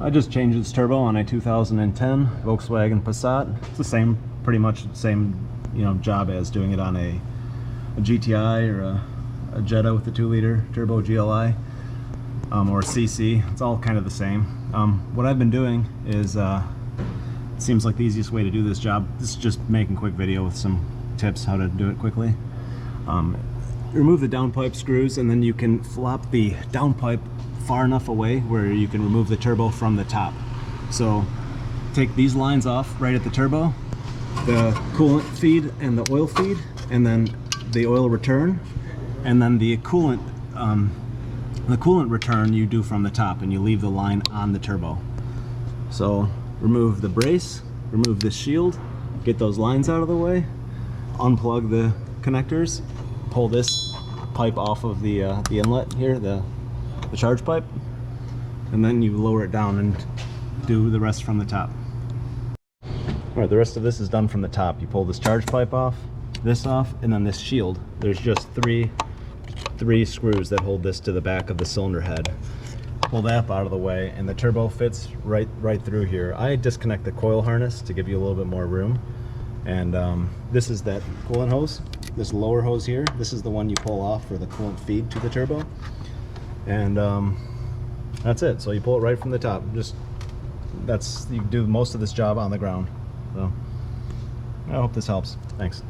I just changed its turbo on a 2010 Volkswagen Passat. It's the same, pretty much the same, job as doing it on a GTI or a Jetta with the 2-liter turbo GLI or CC. It's all kind of the same. What I've been doing is, it seems like the easiest way to do this job. This is just making a quick video with some tips how to do it quickly. Remove the downpipe screws, and then you can flop the downpipe far enough away where you can remove the turbo from the top. So take these lines off right at the turbo, the coolant feed and the oil feed, and then the oil return, and then the coolant return you do from the top, and you leave the line on the turbo. So remove the brace, remove this shield, get those lines out of the way, unplug the connectors, pull this pipe off of the inlet here, the charge pipe, and then you lower it down and do the rest from the top. Alright, the rest of this is done from the top. You pull this charge pipe off, this off, and then this shield. There's just three screws that hold this to the back of the cylinder head. Pull that out of the way, and the turbo fits right through here. I disconnect the coil harness to give you a little bit more room. And this is that coolant hose, this lower hose here. This is the one you pull off for the coolant feed to the turbo. And that's it. So you pull it right from the top. You do most of this job on the ground. So I hope this helps. Thanks.